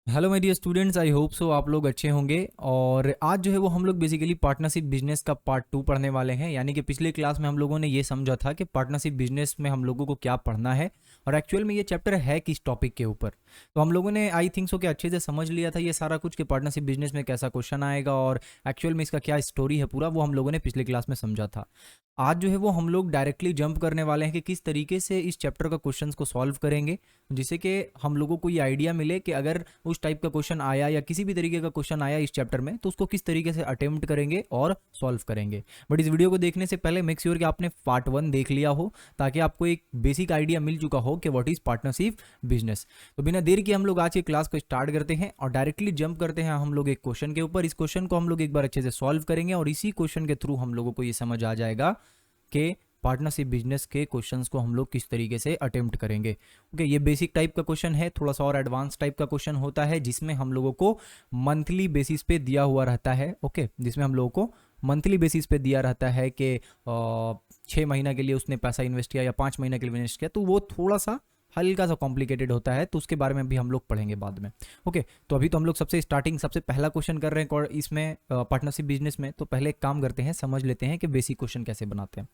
Hello my dear students, I hope so आप लोग अच्छे होंगे। और आज जो है वो हम लोग बेसिकली पार्टनरशिप बिजनेस का पार्ट 2 पढ़ने वाले हैं। यानी कि पिछले क्लास में हम लोगों ने ये समझा था कि पार्टनरशिप बिजनेस में हम लोगों को क्या पढ़ना है और एक्चुअल में ये चैप्टर है किस टॉपिक के ऊपर। तो हम लोगों ने आई थिंक सो कि अच्छे से समझ लिया था ये सारा कुछ कि पार्टनरशिप बिजनेस में कैसा क्वेश्चन आएगा और एक्चुअल में इसका क्या स्टोरी है पूरा, वो हम लोगों ने पिछले क्लास में समझा था। आज जो है वो हम लोग डायरेक्टली जंप करने वाले हैं कि किस तरीके से इस चैप्टर का क्वेश्चंस को सॉल्व करेंगे, जिससे कि हम लोगों को ये आइडिया मिले कि अगर उस टाइप का क्वेश्चन आया या किसी भी तरीके का क्वेश्चन आया इस चैप्टर में तो उसको किस तरीके से अटेम्प्ट करेंगे और सॉल्व करेंगे। बट इस वीडियो को देखने से पहले मेक श्योर कि आपने पार्ट 1 देख लिया हो, ताकि आपको एक बेसिक आइडिया मिल चुका हो कि व्हाट इज पार्टनरशिप बिजनेस। तो बिना देर के हम लोग आज की क्लास को स्टार्ट करते हैं और डायरेक्टली जंप करते हैं हम लोग एक क्वेश्चन के ऊपर। इस क्वेश्चन को हम लोग एक बार अच्छे से सॉल्व करेंगे और इसी क्वेश्चन के थ्रू हम लोगों को ये समझ आ जाएगा कि पार्टनरशिप बिजनेस के क्वेश्चंस को हम लोग किस तरीके से अटेम्प्ट करेंगे। ओके, ये बेसिक टाइप का क्वेश्चन है, थोड़ा सा और एडवांस टाइप का क्वेश्चन होता है जिसमें हम लोगों को मंथली बेसिस पे दिया हुआ रहता है। ओके, जिसमें हम लोगों को मंथली बेसिस पे दिया रहता है कि 6 महीना के लिए उसने पैसा इन्वेस्ट किया या 5 महीना के लिए इन्वेस्ट किया, तो वो थोड़ा सा हल्का सा कॉम्प्लिकेटेड होता है, तो उसके बारे में भी हम लोग पढ़ेंगे बाद में। ओके, तो अभी तो हम लोग सबसे पहला क्वेश्चन कर रहे हैं इसमें पार्टनरशिप बिजनेस में। तो पहले एक काम करते हैं, समझ लेते हैं कि बेसिक क्वेश्चन कैसे बनाते हैं।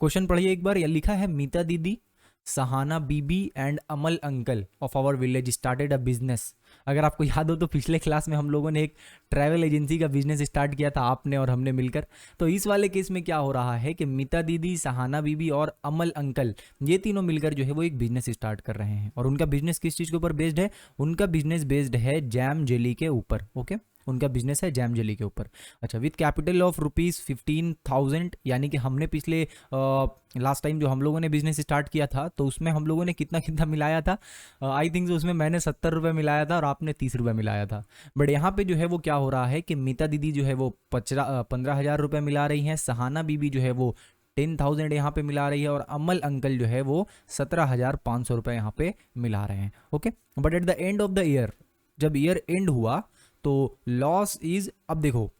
क्वेश्चन पढ़िए एक बार। यह लिखा है, Meeta didi, Sahana Bibi and Amal uncle of our village started a business. अगर आपको याद हो तो पिछले क्लास में हम लोगों ने एक ट्रैवल एजेंसी का बिजनेस स्टार्ट किया था, आपने और हमने मिलकर। तो इस वाले केस में क्या हो रहा है कि मीता दीदी, सहाना बीबी और अमल अंकल, ये तीनों मिलकर जो है वो एक बिजनेस स्टार्ट कर रहे हैं। और उनका बिजनेस किस चीज़ के ऊपर बेस्ड है? उनका बिजनेस बेस्ड है जैम जेली के ऊपर। ओके, उनका बिजनेस है जैम जेली के ऊपर। अच्छा, विथ कैपिटल ऑफ ₹15,000, यानी कि हमने पिछले लास्ट टाइम जो हम लोगों ने बिजनेस स्टार्ट किया था तो उसमें हम लोगों ने कितना कितना मिलाया था? आई थिंक उसमें मैंने 70 रुपये मिलाया था और आपने 30 रुपये मिलाया था। बट यहाँ पे जो है वो क्या हो रहा है कि मीता दीदी जो है वो 15,000 रुपये मिला रही हैं, सहाना बीबी जो है वो 10,000 यहाँ पे मिला रही है और अमल अंकल जो है वो 17,500 रुपये यहाँ पे मिला रहे हैं। Okay, but at the end of the year, जब ईयर एंड हुआ तो लॉस इज, अब देखो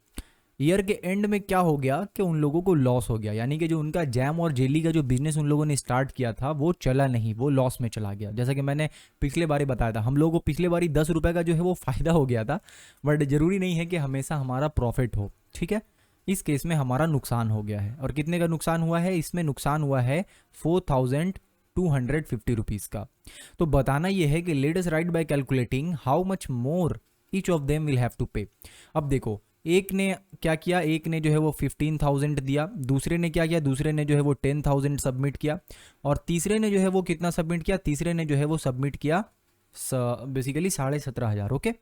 ईयर के एंड में क्या हो गया कि उन लोगों को लॉस हो गया। यानी कि जो उनका जैम और जेली का जो बिजनेस उन लोगों ने स्टार्ट किया था वो चला नहीं, वो लॉस में चला गया। जैसा कि मैंने पिछले बारी बताया था, हम लोगों को पिछले बारी 10 रुपये का जो है वो फ़ायदा हो गया था। बट ज़रूरी नहीं है कि हमेशा हमारा प्रॉफिट हो, ठीक है। इस केस में हमारा नुकसान हो गया है। और कितने का नुकसान हुआ है? इसमें नुकसान हुआ है 4,250 रुपीज़ का। तो बताना यह है कि let us write by calculating how much more each of them will have to pay. अब देखो, एक ने क्या किया, एक ने जो है वो 15,000 दिया, दूसरे ने क्या किया, दूसरे ने जो है वो 10,000 सबमिट किया, और तीसरे ने जो है वो कितना सबमिट किया? तीसरे ने जो है वो सबमिट किया बेसिकली 17,500। ओके,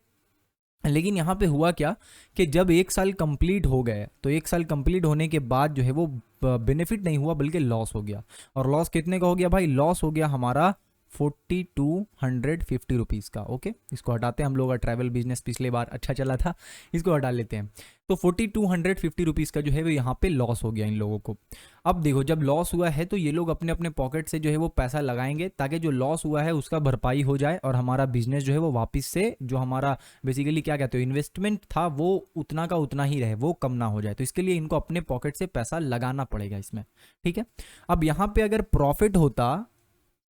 लेकिन यहाँ पे हुआ क्या कि जब 1 साल कंप्लीट हो गए तो 1 साल कंप्लीट होने के बाद जो है वो बेनिफिट नहीं हुआ बल्कि लॉस हो गया। और लॉस कितने का हो गया भाई? लॉस हो गया हमारा 4,250 रुपीज़ का। ओके, इसको हटाते हैं हम लोग का ट्रैवल बिजनेस पिछले बार अच्छा चला था, इसको हटा लेते हैं। तो 4,250 का जो है वो यहाँ पे लॉस हो गया इन लोगों को। अब देखो, जब लॉस हुआ है तो ये लोग अपने अपने पॉकेट से जो है वो पैसा लगाएंगे ताकि जो लॉस हुआ है उसका भरपाई हो जाए और हमारा बिजनेस जो है वो वापस से, जो हमारा बेसिकली क्या कहते हो इन्वेस्टमेंट था, वो उतना का उतना ही रहे, वो कम ना हो जाए। तो इसके लिए इनको अपने पॉकेट से पैसा लगाना पड़ेगा इसमें, ठीक है। अब यहाँ पे अगर प्रॉफिट होता,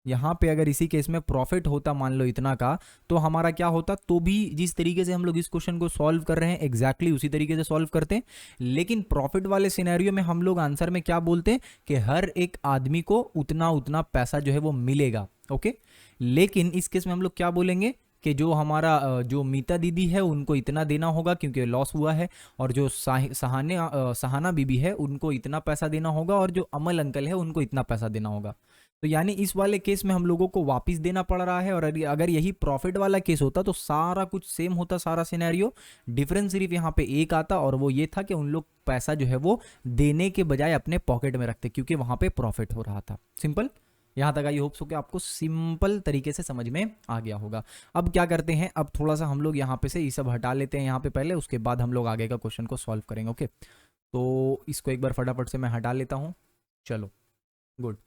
यहाँ पे अगर इसी केस में प्रॉफिट होता मान लो इतना का, तो हमारा क्या होता? तो भी जिस तरीके से हम लोग इस क्वेश्चन को सॉल्व कर रहे हैं एग्जैक्टली उसी तरीके से सॉल्व करते हैं। लेकिन प्रॉफिट वाले सिनेरियो में हम लोग आंसर में क्या बोलते हैं कि हर एक आदमी को उतना उतना पैसा जो है वो मिलेगा। ओके, लेकिन इस केस में हम लोग क्या बोलेंगे कि जो हमारा जो मीता दीदी है उनको इतना देना होगा क्योंकि लॉस हुआ है, और जो सहाना बीबी है उनको इतना पैसा देना होगा, और जो अमल अंकल है उनको इतना पैसा देना होगा। तो यानी इस वाले केस में हम लोगों को वापस देना पड़ रहा है। और अगर यही प्रॉफिट वाला केस होता तो सारा कुछ सेम होता, सारा सिनेरियो। डिफरेंस सिर्फ यहाँ पे एक आता, और वो ये था कि उन लोग पैसा जो है वो देने के बजाय अपने पॉकेट में रखते क्योंकि वहाँ पे प्रॉफिट हो रहा था। सिंपल, यहाँ तक आई होप्स हो कि आपको सिंपल तरीके से समझ में आ गया होगा। अब क्या करते हैं, अब थोड़ा सा हम लोग यहाँ पे से ये सब हटा लेते हैं यहाँ पे पहले, उसके बाद हम लोग आगे का क्वेश्चन को सॉल्व करेंगे। ओके, तो इसको एक बार फटाफट से मैं हटा लेता हूँ। चलो, गुड।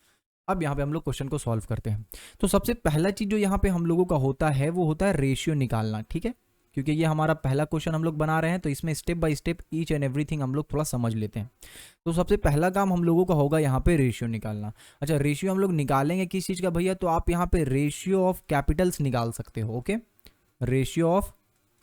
अब यहाँ पे हम लोग क्वेश्चन को सॉल्व करते हैं। तो सबसे पहला चीज जो यहाँ पे हम लोगों का होता है वो होता है रेशियो निकालना, ठीक है। क्योंकि ये हमारा पहला क्वेश्चन हम लोग बना रहे हैं तो इसमें step by step each and everything हम लोग थोड़ा समझ लेते हैं। तो सबसे पहला काम हम लोगों का होगा यहाँ पे रेशियो निकालना। अच्छा, रेशियो हम लोग निकालेंगे किस चीज़ का भैया? तो आप यहाँ पे रेशियो ऑफ कैपिटल्स निकाल सकते हो। ओके, रेशियो ऑफ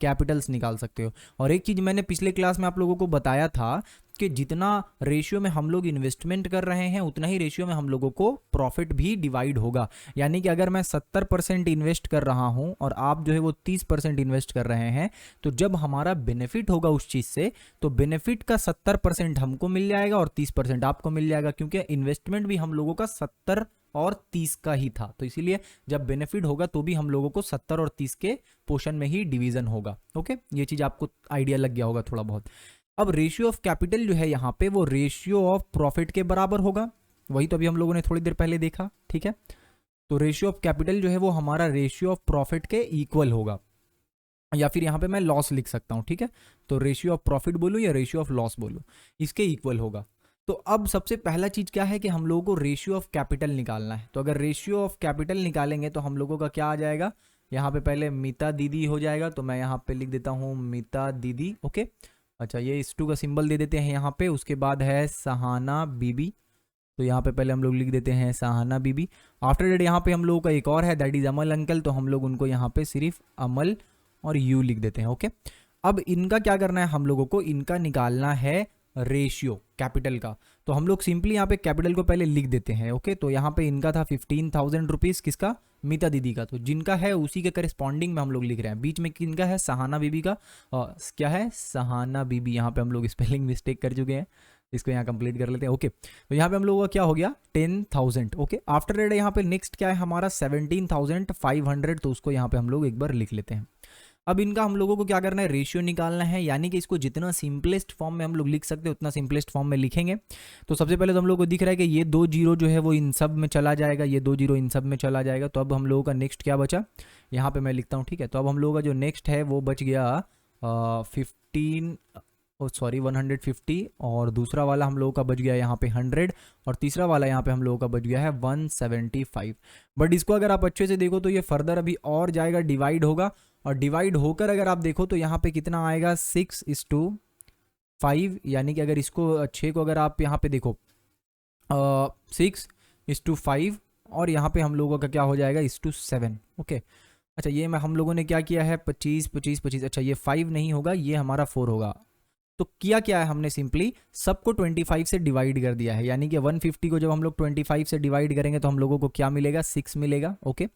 कैपिटल्स निकाल सकते हो। और एक चीज़ मैंने पिछले क्लास में आप लोगों को बताया था कि जितना रेशियो में हम लोग इन्वेस्टमेंट कर रहे हैं उतना ही रेशियो में हम लोगों को प्रॉफिट भी डिवाइड होगा। यानी कि अगर मैं 70% इन्वेस्ट कर रहा हूं और आप जो है वो 30% इन्वेस्ट कर रहे हैं, तो जब हमारा बेनिफिट होगा उस चीज़ से, तो बेनिफिट का 70% हमको मिल जाएगा और 30% आपको मिल जाएगा, क्योंकि इन्वेस्टमेंट भी हम लोगों का 70 और 30 का ही था। तो इसीलिए जब बेनिफिट होगा तो भी हम लोगों को 70 और 30 के पोर्शन में ही डिवीजन होगा। ओके, ये चीज़ आपको आइडिया लग गया होगा थोड़ा बहुत। अब रेशियो ऑफ कैपिटल जो है यहाँ पे वो रेशियो ऑफ प्रॉफिट के बराबर होगा, वही तो अभी हम लोगों ने थोड़ी देर पहले देखा। ठीक है, तो रेशियो ऑफ कैपिटल जो है वो हमारा रेशियो ऑफ प्रॉफिट के इक्वल होगा, या फिर यहाँ पे मैं लॉस लिख सकता हूँ। ठीक है, तो रेशियो ऑफ प्रॉफिट बोलूँ या रेशियो ऑफ लॉस बोलूँ, इसके इक्वल होगा। तो अब सबसे पहला चीज़ क्या है कि हम लोगों को रेशियो ऑफ कैपिटल निकालना है। तो अगर रेशियो ऑफ कैपिटल निकालेंगे तो हम लोगों का क्या आ जाएगा, यहाँ पे पहले मीता दीदी हो जाएगा, तो मैं यहाँ पे लिख देता हूँ मीता दीदी। ओके, अच्छा ये इस2 का सिंबल दे देते हैं यहाँ पे। उसके बाद है सहाना बीबी, तो यहाँ पे पहले हम लोग लिख देते हैं सहाना बीबी। आफ्टर डेट यहाँ पे हम लोगों का एक और है, दैट इज अमल अंकल, तो हम लोग उनको यहाँ पे सिर्फ अमल और यू लिख देते हैं। ओके, अब इनका क्या करना है, हम लोगों को इनका निकालना है रेशियो कैपिटल का। तो हम लोग सिंपली यहाँ पे कैपिटल को पहले लिख देते हैं। ओके, तो यहाँ पे इनका था 15,000 रुपीज़, किसका, मीता दीदी का, तो जिनका है उसी के करेस्पॉन्डिंग में हम लोग लिख रहे हैं। बीच में किनका है, सहाना बीबी का, क्या है, सहाना बीबी। यहाँ पे हम लोग स्पेलिंग मिस्टेक कर चुके हैं, इसको यहाँ कंप्लीट कर लेते हैं। ओके, तो यहाँ पे हम लोगों का क्या हो गया, 10,000। ओके, आफ्टर डेट यहाँ पे नेक्स्ट क्या है हमारा 17,500, तो उसको यहाँ पे हम लोग एक बार लिख लेते हैं। अब इनका हम लोगों को क्या करना है, रेशियो निकालना है, यानी कि इसको जितना सिंपलेस्ट फॉर्म में हम लोग लिख सकते हैं उतना सिंपलेस्ट फॉर्म में लिखेंगे। तो सबसे पहले तो हम लोग को दिख रहा है कि ये 2 जीरो जो है वो इन सब में चला जाएगा, ये 2 जीरो इन सब में चला जाएगा। तो अब हम लोगों का नेक्स्ट क्या बचा, यहाँ पे मैं लिखता हूँ। ठीक है, तो अब हम लोगों का जो नेक्स्ट है वो बच गया 150, और दूसरा वाला हम लोगों का बच गया यहाँ पे 100, और तीसरा वाला यहाँ पे हम लोगों का बच गया है 175। बट इसको अगर आप अच्छे से देखो तो ये फर्दर अभी और जाएगा, डिवाइड होगा, और डिवाइड होकर अगर आप देखो तो यहाँ पे कितना आएगा 6:5, यानी कि अगर इसको 6 को अगर आप यहाँ पे देखो 6:5, और यहाँ पे हम लोगों का क्या हो जाएगा 7। ओके, अच्छा ये मैं हम लोगों ने क्या किया है 25, 25, 25, अच्छा ये 5 नहीं होगा, ये हमारा 4 होगा। तो किया क्या है हमने, सिंपली सबको 25 से डिवाइड कर दिया है, यानी कि 150 को जब हम लोग 25 से डिवाइड करेंगे तो हम लोगों को क्या मिलेगा, 6 मिलेगा। ओके,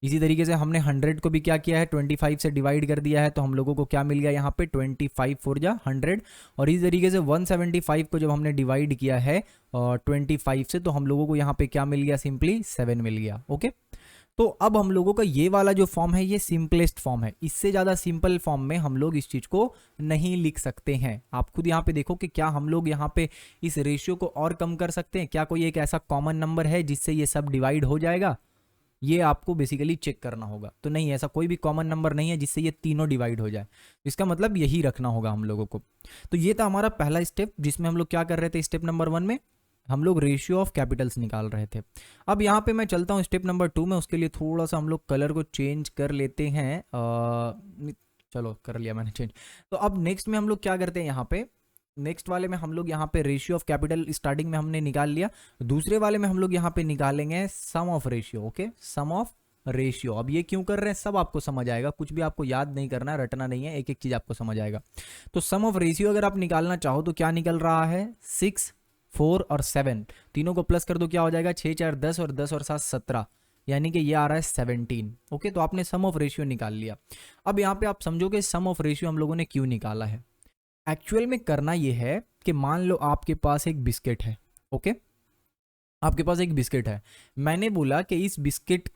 इसी तरीके से हमने 100 को भी क्या किया है 25 से डिवाइड कर दिया है, तो हम लोगों को क्या मिल गया यहाँ पे 25 4 जा 100, और इसी तरीके से 175 को जब हमने डिवाइड किया है 25 से, तो हम लोगों को यहाँ पे क्या मिल गया, सिंपली 7 मिल गया। ओके, तो अब हम लोगों का ये वाला जो फॉर्म है ये सिंपलेस्ट फॉर्म है, इससे ज़्यादा सिंपल फॉर्म में हम लोग इस चीज़ को नहीं लिख सकते हैं। आप खुद यहाँ पे देखो कि क्या हम लोग यहाँ पे इस रेशियो को और कम कर सकते हैं, क्या कोई एक ऐसा कॉमन नंबर है जिससे ये सब डिवाइड हो जाएगा, ये आपको बेसिकली चेक करना होगा। तो नहीं, ऐसा कोई भी कॉमन नंबर नहीं है जिससे ये तीनों डिवाइड हो जाए, इसका मतलब यही रखना होगा हम लोगों को। तो ये था हमारा पहला स्टेप, जिसमें हम लोग क्या कर रहे थे, स्टेप नंबर 1 में हम लोग रेशियो ऑफ कैपिटल्स निकाल रहे थे। अब यहाँ पे मैं चलता हूँ स्टेप नंबर 2 में, उसके लिए थोड़ा सा हम लोग कलर को चेंज कर लेते हैं। चलो कर लिया मैंने चेंज। तो अब नेक्स्ट में हम लोग क्या करते हैं, यहाँ पे नेक्स्ट वाले में हम लोग यहाँ पे रेशियो ऑफ कैपिटल स्टार्टिंग में हमने निकाल लिया, दूसरे वाले में हम लोग यहाँ पे निकालेंगे sum of ratio. Okay, sum of ratio. अब ये क्यों कर रहे हैं सब आपको समझ आएगा, कुछ भी आपको याद नहीं करना है, रटना नहीं है, एक एक चीज आपको समझ आएगा। तो सम ऑफ रेशियो अगर आप निकालना चाहो तो क्या निकल रहा है, 6, 4 और 7 तीनों को प्लस कर दो, क्या हो जाएगा 6 4 10 और 10 और 7 17, यानी कि ये आ रहा है 17। ओके, तो आपने सम ऑफ रेशियो निकाल लिया। अब यहाँ पे आप समझोगे सम ऑफ रेशियो हम लोगों ने क्यों निकाला है। एक्चुअल में करना ये है कि मान लो आपके पास एक बिस्किट है। ओके, आपके पास एक बिस्किट है, मैंने बोला कि इस बिस्किट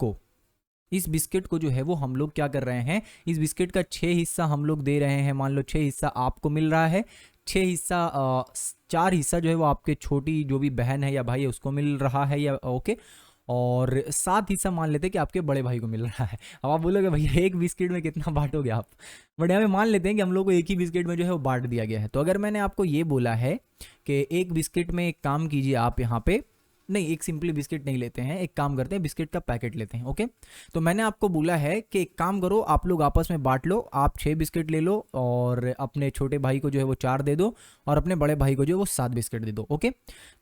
को जो है वो हम लोग क्या कर रहे हैं, इस बिस्किट का 6 हिस्सा हम लोग दे रहे हैं, मान लो 6 हिस्सा आपको मिल रहा है, 6 हिस्सा 4 हिस्सा जो है वो आपके छोटी जो भी बहन है या भाई है उसको मिल रहा है, या ओके, और 7 हिस्सा मान लेते हैं कि आपके बड़े भाई को मिल रहा है। अब आप बोलोगे भैया एक बिस्किट में कितना बांटोगे आप, बट यहाँ पे मान लेते हैं कि हम लोग को एक ही बिस्किट में जो है वो बांट दिया गया है। तो अगर मैंने आपको ये बोला है कि एक बिस्किट में एक काम कीजिए आप, यहाँ पे नहीं, एक सिंपली बिस्किट नहीं लेते हैं, एक काम करते हैं बिस्किट का पैकेट लेते हैं। ओके, तो मैंने आपको बोला है कि एक काम करो, आप लोग आपस में बांट लो, आप 6 बिस्किट ले लो और अपने छोटे भाई को जो है वो 4 दे दो, और अपने बड़े भाई को जो है वो 7 बिस्किट दे दो। ओके,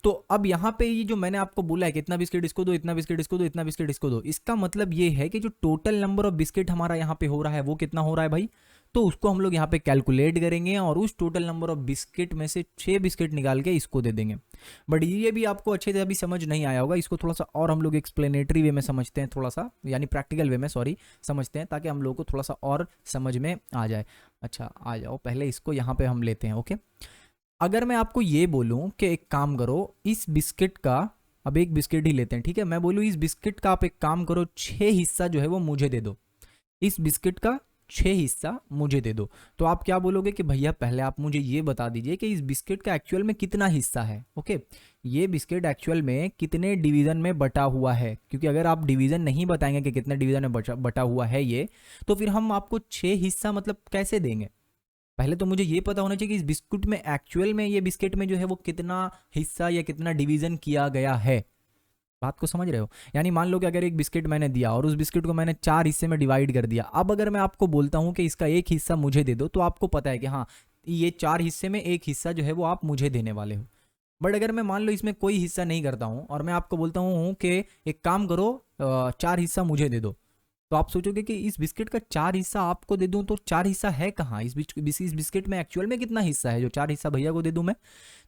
तो अब यहाँ पे ये जो मैंने आपको बोला है कि इतना बिस्किट इसको दो, इतना बिस्किट इसको दो, इतना बिस्किट इसको दो, इसका मतलब ये है कि जो टोटल नंबर ऑफ बिस्किट हमारा यहाँ पे हो रहा है वो कितना हो रहा है भाई, तो उसको हम लोग यहाँ पे कैलकुलेट करेंगे और उस टोटल नंबर ऑफ बिस्किट में से 6 बिस्किट निकाल के इसको दे देंगे। बट ये भी आपको अच्छे से अभी समझ नहीं आया होगा, इसको थोड़ा सा और हम लोग एक्सप्लेनेटरी वे में समझते हैं, थोड़ा सा यानी प्रैक्टिकल वे में सॉरी समझते हैं, ताकि हम लोग को थोड़ा सा और समझ में आ जाए। अच्छा आ जाओ, पहले इसको यहाँ पे हम लेते हैं। ओके, अगर मैं आपको ये बोलूँ कि एक काम करो, इस बिस्किट का, अब एक बिस्किट ही लेते हैं, ठीक है, मैं बोलूँ इस बिस्किट का आप एक काम करो 6 हिस्सा जो है वो मुझे दे दो, इस बिस्किट का 6 हिस्सा मुझे दे दो। तो आप क्या बोलोगे कि भैया पहले आप मुझे ये बता दीजिए कि इस बिस्किट का एक्चुअल में कितना हिस्सा है। ओके, ये बिस्किट एक्चुअल में कितने डिवीजन में बटा हुआ है, क्योंकि अगर आप डिवीजन नहीं बताएंगे कि कितने डिवीजन में बटा हुआ है ये, तो फिर हम आपको 6 हिस्सा मतलब कैसे देंगे। पहले तो मुझे ये पता होना चाहिए कि इस बिस्कुट में एक्चुअल में, ये बिस्किट में जो है वो कितना हिस्सा या कितना डिवीजन किया गया है। बात को समझ रहे हो? यानी मान लो कि अगर एक बिस्किट मैंने दिया और उस बिस्किट को मैंने 4 हिस्से में डिवाइड कर दिया, अब अगर मैं आपको बोलता हूं कि इसका एक हिस्सा मुझे दे दो, तो आपको पता है कि हाँ ये 4 हिस्से में एक हिस्सा जो है वो आप मुझे देने वाले हो। बट अगर मैं मान लो इसमें कोई हिस्सा नहीं करता हूँ और मैं आपको बोलता हूँ कि एक काम करो 4 हिस्सा मुझे दे दो, तो आप सोचोगे कि इस बिस्किट का 4 हिस्सा आपको दे दूं, तो 4 हिस्सा है कहाँ, इस बिस्किट में एक्चुअल में कितना हिस्सा है जो 4 हिस्सा भैया को दे दूं मैं।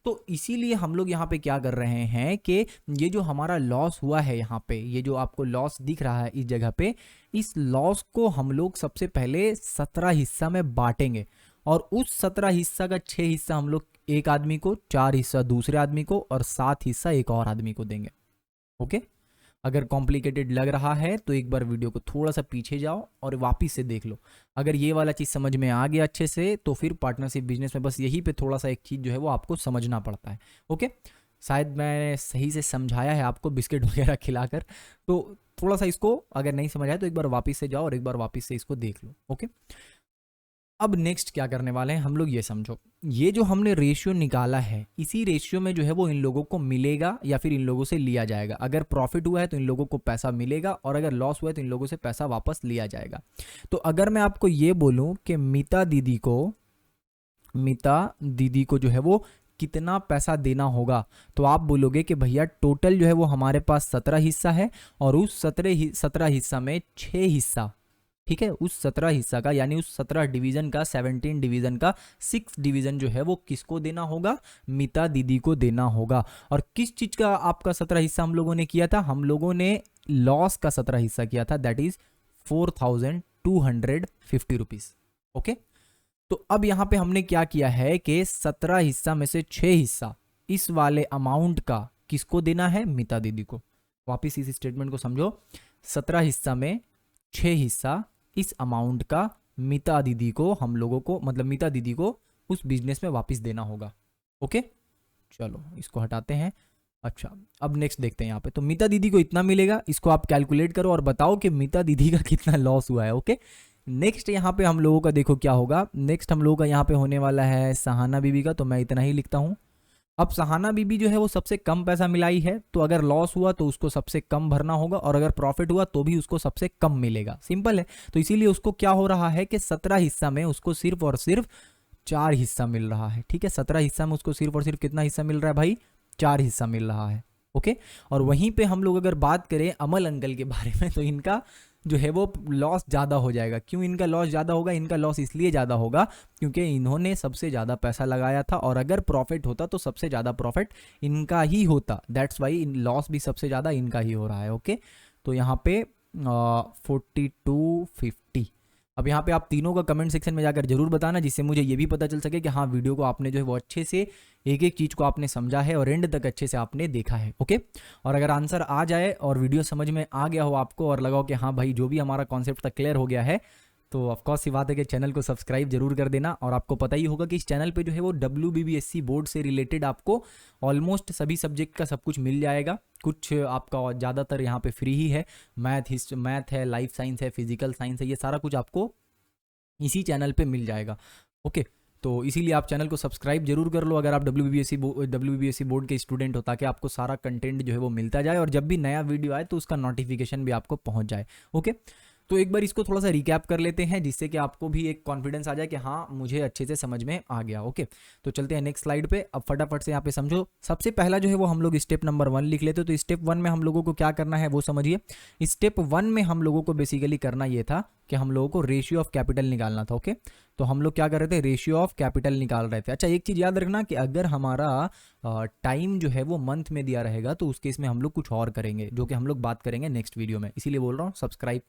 तो इसीलिए हम लोग यहाँ पे क्या कर रहे हैं कि ये जो हमारा लॉस हुआ है यहाँ पे, ये जो आपको लॉस दिख रहा है इस जगह पे, इस लॉस को हम लोग सबसे पहले 17 हिस्सा में बांटेंगे और उस 17 हिस्सा का 6 हिस्सा हम लोग एक आदमी को, 4 हिस्सा दूसरे आदमी को और 7 हिस्सा एक और आदमी को देंगे। ओके, अगर कॉम्प्लिकेटेड लग रहा है तो एक बार वीडियो को थोड़ा सा पीछे जाओ और वापस से देख लो। अगर ये वाला चीज़ समझ में आ गया अच्छे से, तो फिर पार्टनरशिप बिजनेस में बस यही पे थोड़ा सा एक चीज़ जो है वो आपको समझना पड़ता है। ओके, शायद मैं सही से समझाया है आपको बिस्किट वगैरह खिलाकर, तो थोड़ा सा इसको अगर नहीं समझ आया तो एक बार वापस से जाओ और एक बार वापस से इसको देख लो। ओके, अब नेक्स्ट क्या करने वाले हैं हम लोग, ये समझो, ये जो हमने रेशियो निकाला है, इसी रेशियो में जो है वो इन लोगों को मिलेगा या फिर इन लोगों से लिया जाएगा। अगर प्रॉफिट हुआ है तो इन लोगों को पैसा मिलेगा और अगर लॉस हुआ है तो इन लोगों से पैसा वापस लिया जाएगा। तो अगर मैं आपको ये बोलूं कि मीता दीदी को जो है वो कितना पैसा देना होगा, तो आप बोलोगे कि भैया टोटल जो है वो हमारे पास 17 हिस्सा है और उस 17 हिस्सा में 6 हिस्सा, ठीक है, उस 17 हिस्सा का यानी उस 17 डिवीजन का, 17 डिवीजन का 6 डिवीजन जो है वो किसको देना होगा, मीता दीदी को देना होगा। और किस चीज का आपका 17 हिस्सा हम लोगों ने किया था, हम लोगों ने लॉस का 17 हिस्सा किया था, दैट इज 4250 रुपीज। ओके, तो अब यहां पे हमने क्या किया है कि 17 हिस्सा में से 6 हिस्सा इस वाले अमाउंट का किसको देना है, मीता दीदी को। वापिस इस स्टेटमेंट को समझो, 17 हिस्सा में 6 हिस्सा इस अमाउंट का मीता दीदी को, हम लोगों को मतलब मीता दीदी को उस बिजनेस में वापस देना होगा। ओके, चलो इसको हटाते हैं। अच्छा, अब नेक्स्ट देखते हैं यहाँ पे, तो मीता दीदी को इतना मिलेगा, इसको आप कैलकुलेट करो और बताओ कि मीता दीदी का कितना लॉस हुआ है। ओके, नेक्स्ट यहाँ पे हम लोगों का देखो क्या होगा, नेक्स्ट हम लोगों का यहाँ पे होने वाला है सहाना बीबी का, तो मैं इतना ही लिखता हूँ। अब सहाना बीबी जो है वो सबसे कम पैसा मिलाई है, तो अगर लॉस हुआ तो उसको सबसे कम भरना होगा और अगर प्रॉफिट हुआ तो भी उसको सबसे कम मिलेगा, सिंपल है। तो इसीलिए उसको क्या हो रहा है कि 17 हिस्सा में उसको सिर्फ और सिर्फ 4 हिस्सा मिल रहा है। ठीक है, 17 हिस्सा में उसको सिर्फ और सिर्फ कितना हिस्सा मिल रहा है भाई, 4 हिस्सा मिल रहा है। ओके, और वहीं पे हम लोग अगर बात करें अमल अंकल के बारे में, तो इनका जो है वो लॉस ज़्यादा हो जाएगा। क्यों इनका लॉस ज़्यादा होगा, इनका लॉस इसलिए ज़्यादा होगा क्योंकि इन्होंने सबसे ज़्यादा पैसा लगाया था और अगर प्रॉफिट होता तो सबसे ज़्यादा प्रॉफिट इनका ही होता, दैट्स वाई इन लॉस भी सबसे ज़्यादा इनका ही हो रहा है। ओके, तो यहाँ पे 4250। अब यहाँ पे आप तीनों का कमेंट सेक्शन में जाकर जरूर बताना, जिससे मुझे ये भी पता चल सके कि हाँ वीडियो को आपने जो है वो अच्छे से एक एक चीज़ को आपने समझा है और एंड तक अच्छे से आपने देखा है। ओके, और अगर आंसर आ जाए और वीडियो समझ में आ गया हो आपको और लगाओ कि हाँ भाई जो भी हमारा कॉन्सेप्ट था क्लियर हो गया है, तो ऑफकोर्स ये बात है कि चैनल को सब्सक्राइब जरूर कर देना। और आपको पता ही होगा कि इस चैनल पे जो है वो WBBSC बोर्ड से रिलेटेड आपको ऑलमोस्ट सभी सब्जेक्ट का सब कुछ मिल जाएगा। कुछ आपका ज़्यादातर यहाँ पे फ्री ही है, मैथ है, लाइफ साइंस है, फिजिकल साइंस है, ये सारा कुछ आपको इसी चैनल पे मिल जाएगा। ओके, तो इसीलिए आप चैनल को सब्सक्राइब जरूर कर लो अगर आप WBBSC बोर्ड के स्टूडेंट हो, ताकि आपको सारा कंटेंट जो है वो मिलता जाए और जब भी नया वीडियो आए तो उसका नोटिफिकेशन भी आपको पहुंच जाए। ओके, तो एक बार इसको थोड़ा सा रिकैप कर लेते हैं जिससे कि आपको भी एक कॉन्फिडेंस आ जाए कि हाँ मुझे अच्छे से समझ में आ गया। ओके, तो चलते हैं नेक्स्ट स्लाइड पे। अब फटाफट से यहाँ पे समझो, सबसे पहला जो है वो हम लोग स्टेप नंबर 1 लिख लेते, तो स्टेप 1 में हम लोगों को क्या करना है वो समझिए। स्टेप 1 में हम लोगों को बेसिकली करना ये था कि हम लोगों को रेशियो ऑफ कैपिटल निकालना था। ओके, तो हम लोग क्या कर रहे थे, रेशियो ऑफ कैपिटल निकाल रहे थे। अच्छा, एक चीज़ याद रखना कि अगर हमारा टाइम जो है वो मंथ में दिया रहेगा तो उस केस में हम लोग कुछ और करेंगे, जो कि हम लोग बात करेंगे नेक्स्ट वीडियो में, इसीलिए बोल रहा हूँ सब्सक्राइब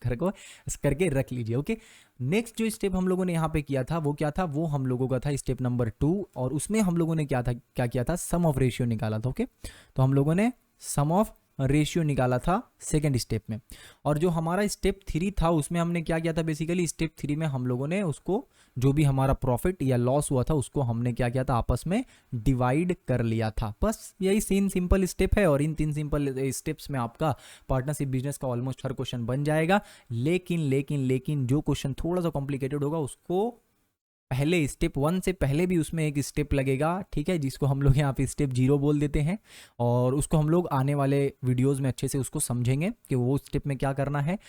करके रख लीजिए। ओके, नेक्स्ट जो स्टेप हम लोगों ने यहाँ पे किया था वो क्या था, वो हम लोगों का था स्टेप नंबर 2, और उसमें हम लोगों ने क्या किया था, सम ऑफ रेशियो निकाला था। ओके, तो हम लोगों ने सम ऑफ रेशियो निकाला था सेकेंड स्टेप में। और जो हमारा स्टेप 3 था उसमें हमने क्या किया था, बेसिकली स्टेप 3 में हम लोगों ने उसको, जो भी हमारा प्रॉफिट या लॉस हुआ था उसको हमने क्या किया था, आपस में डिवाइड कर लिया था। बस यही 3 सिंपल स्टेप है, और इन 3 सिंपल स्टेप्स में आपका पार्टनरशिप बिजनेस का ऑलमोस्ट हर क्वेश्चन बन जाएगा। लेकिन जो क्वेश्चन थोड़ा सा कॉम्प्लिकेटेड होगा उसको पहले स्टेप 1 से पहले भी उसमें एक स्टेप लगेगा, ठीक है, जिसको हम लोग यहाँ पे स्टेप 0 बोल देते हैं, और उसको हम लोग आने वाले वीडियोस में अच्छे से उसको समझेंगे कि वो स्टेप में क्या करना है।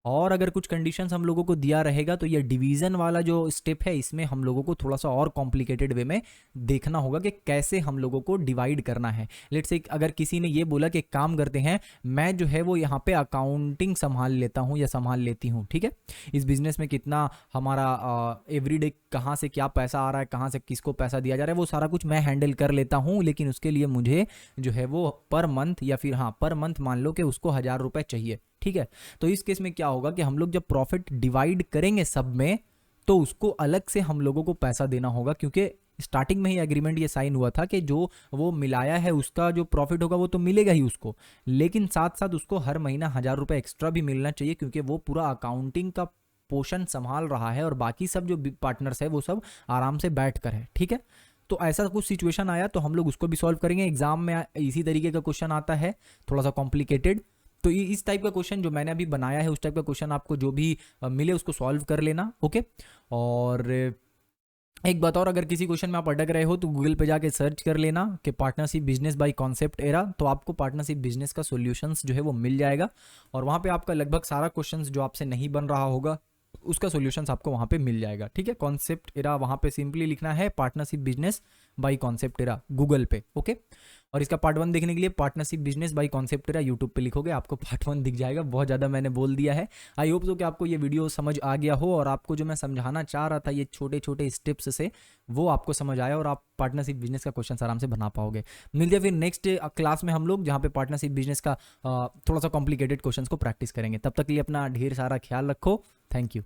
और अगर कुछ कंडीशंस हम लोगों को दिया रहेगा तो ये डिवीजन वाला जो स्टेप है इसमें हम लोगों को थोड़ा सा और कॉम्प्लिकेटेड वे में देखना होगा कि कैसे हम लोगों को डिवाइड करना है। लेट्स से अगर किसी ने ये बोला कि काम करते हैं, मैं जो है वो यहाँ पे अकाउंटिंग संभाल लेता हूँ या संभाल लेती हूँ, ठीक है, इस बिजनेस में कितना हमारा एवरीडे कहाँ से क्या पैसा आ रहा है, कहाँ से किसको पैसा दिया जा रहा है, वो सारा कुछ मैं हैंडल कर लेता हूँ, लेकिन उसके लिए मुझे जो है वो पर मंथ या फिर पर मंथ मान लो कि उसको 1000 रुपये चाहिए, ठीक है। तो इस केस में क्या होगा कि हम लोग जब प्रॉफिट डिवाइड करेंगे सब में तो उसको अलग से हम लोगों को पैसा देना होगा, क्योंकि स्टार्टिंग में ही एग्रीमेंट ये साइन हुआ था कि जो वो मिलाया है उसका जो प्रॉफिट होगा वो तो मिलेगा ही उसको, लेकिन साथ साथ उसको हर महीना 1000 रुपये एक्स्ट्रा भी मिलना चाहिए, क्योंकि वो पूरा अकाउंटिंग का पोर्शन संभाल रहा है और बाकी सब जो पार्टनर्स है वो सब आराम से बैठ कर है, ठीक है। तो ऐसा कुछ सिचुएशन आया तो हम लोग उसको भी सॉल्व करेंगे। एग्जाम में इसी तरीके का क्वेश्चन आता है, थोड़ा सा कॉम्प्लिकेटेड, तो इस टाइप का क्वेश्चन जो मैंने अभी बनाया है उस टाइप का क्वेश्चन आपको जो भी मिले उसको सॉल्व कर लेना। ओके, और एक बात और, अगर किसी क्वेश्चन में आप अटक रहे हो तो गूगल पे जाके सर्च कर लेना कि partnership business by concept era, तो आपको पार्टनरशिप बिजनेस का सॉल्यूशंस जो है वो मिल जाएगा, और वहाँ पे आपका लगभग सारा क्वेश्चंस जो आपसे नहीं बन रहा होगा उसका सॉल्यूशंस आपको वहाँ पे मिल जाएगा, ठीक है। कॉन्सेप्ट एरा वहाँ पे सिंपली लिखना है partnership business by concept era Google पे। ओके, और इसका पार्ट 1 देखने के लिए partnership business by concept era YouTube पे लिखोगे, आपको पार्ट 1 दिख जाएगा। बहुत ज़्यादा मैंने बोल दिया है। आई होप सो कि आपको ये वीडियो समझ आ गया हो, और आपको जो मैं समझाना चाह रहा था ये छोटे छोटे स्टेप्स से वो आपको समझ आया, और आप पार्टनरशिप बिजनेस का क्वेश्चन आराम से बना पाओगे। मिलते हैं फिर नेक्स्ट क्लास में हम लोग, जहाँ पे पार्टनरशिप बिजनेस का थोड़ा सा कॉम्प्लिकेटेड क्वेश्चन को प्रैक्टिस करेंगे। तब तक के लिए अपना ढेर सारा ख्याल रखो। Thank you.